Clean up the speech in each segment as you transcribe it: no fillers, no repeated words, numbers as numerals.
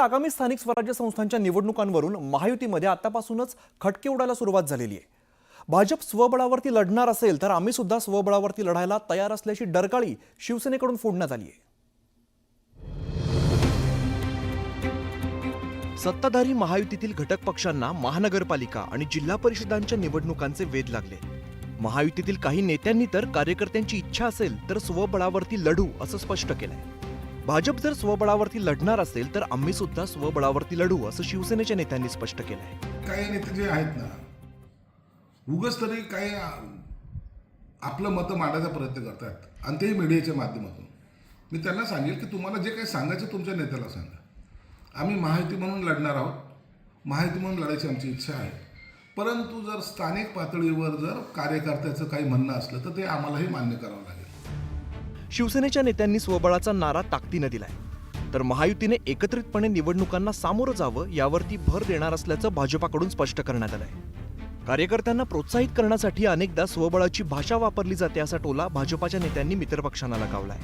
आगामी स्थानिक स्वराज्य संस्थांच्या निवडणुकांवरून महायुतीमध्ये आतापासूनच खटके उडायला सुरुवात झालेली आहे। भाजप स्वबळावरती लढणार असेल तर आम्ही सुद्धा स्वबळावरती लढायला तयार असल्याची डरकाळी शिवसेनेकडून फोडण्यात आली आहे। सत्ताधारी महायुतीतील घटक पक्षांना महानगरपालिका आणि जिल्हा परिषदांच्या निवडणुकांचे वेध लागले। महायुतीतील काही नेत्यांनी तर कार्यकर्त्यांची इच्छा असेल तर स्वबळावरती लढू असं स्पष्ट केलंय। भाजप जर स्वबळावरती लढणार असेल तर आम्ही सुद्धा स्वबळावरती लढू असं शिवसेनेच्या नेत्यांनी स्पष्ट केलंय। काही नेते जे आहेत ना उगाच तरी काही आपलं मत मांडायचा प्रयत्न करतात आणि तेही मीडियाच्या माध्यमातून। मी त्यांना सांगेल की तुम्हाला जे काही सांगायचं तुमच्या नेत्याला सांगा। आम्ही महायुती म्हणून लढणार आहोत, महायुती म्हणून लढायची आमची इच्छा आहे, परंतु जर स्थानिक पातळीवर जर कार्यकर्त्याचं काही म्हणणं असलं तर ते आम्हालाही मान्य करावं लागेल। शिवसेनेच्या नेत्यांनी स्वबळाचा नारा ताकदीने दिलाय, तर महायुतीने एकत्रितपणे निवडणुकांना सामोरं जावं यावरती भर देणार असल्याचं भाजपाकडून स्पष्ट करण्यात आलंय। कार्यकर्त्यांना प्रोत्साहित करण्यासाठी अनेकदा स्वबळाची भाषा वापरली जाते असा टोला भाजपाच्या नेत्यांनी मित्रपक्षांना लगावलाय।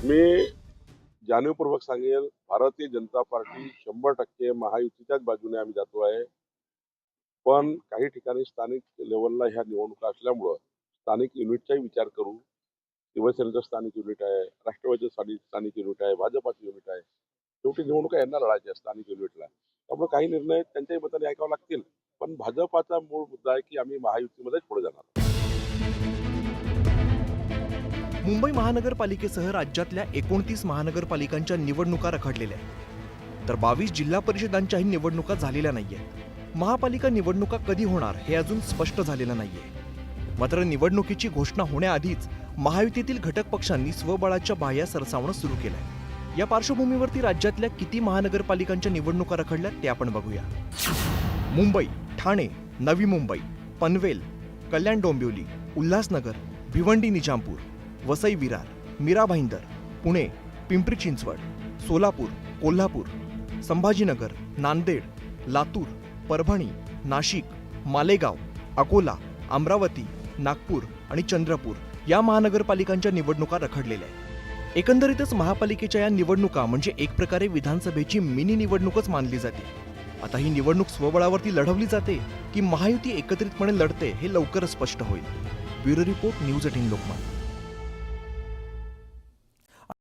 मी जाणीवपूर्वक सांगेल, भारतीय जनता पार्टी 100% महायुतीच्याच बाजूने आम्ही जातो आहे, पण काही ठिकाणी स्थानिक लेवलला ह्या निवडणुका असल्यामुळं स्थानिक युनिटचाही विचार करू। शिवसेनेचं स्थानिक युनिट आहे, राष्ट्रवादीचं स्थानिक युनिट आहे, भाजपाचं युनिट आहे, शेवटी निवडणुका यांना लढायच्या स्थानिक युनिटला। त्यामुळे काही निर्णय त्यांच्याही मताने ऐकावे लागतील, पण भाजपाचा मूळ मुद्दा आहे की आम्ही महायुतीमध्येच पुढे जाणार। मुंबई महानगरपालिकेसह राज्यातल्या 29 महानगरपालिकांच्या निवडणुका रखडलेल्या आहेत, तर 22 जिल्हा परिषदांच्याही निवडणुका झालेल्या नाहीयेत। महापालिका निवडणुका कधी होणार हे अजून स्पष्ट झालेलं नाहीये। मात्र निवडणुकीची घोषणा होण्याआधीच महायुतीतील घटक पक्षांनी स्वबळाच्या बाह्या सरसावणं सुरू केलंय। या पार्श्वभूमीवरती राज्यातल्या किती महानगरपालिकांच्या निवडणुका रखडल्या ते आपण बघूया। मुंबई, ठाणे, नवी मुंबई, पनवेल, कल्याण डोंबिवली, उल्हासनगर, भिवंडी निजामपूर, वसई विरार, मीरा भाईंदर, पुणे, पिंपरी चिंचवड, सोलापूर, कोल्हापूर, संभाजीनगर, नांदेड, लातूर, परभणी, नाशिक, मालेगाव, अकोला, अमरावती, नागपूर आणि चंद्रपूर या महानगरपालिकांच्या निवडणुका रखडलेल्या आहेत। एकंदरीतच महापालिकेच्या या निवडणुका म्हणजे एक प्रकारे विधानसभेची मिनी निवडणूकच मानली जाते। आता ही निवडणूक स्वबळावरती लढवली जाते की महायुती एकत्रितपणे लढते हे लवकरच स्पष्ट होईल। Bureau report, news 18 Lokmat.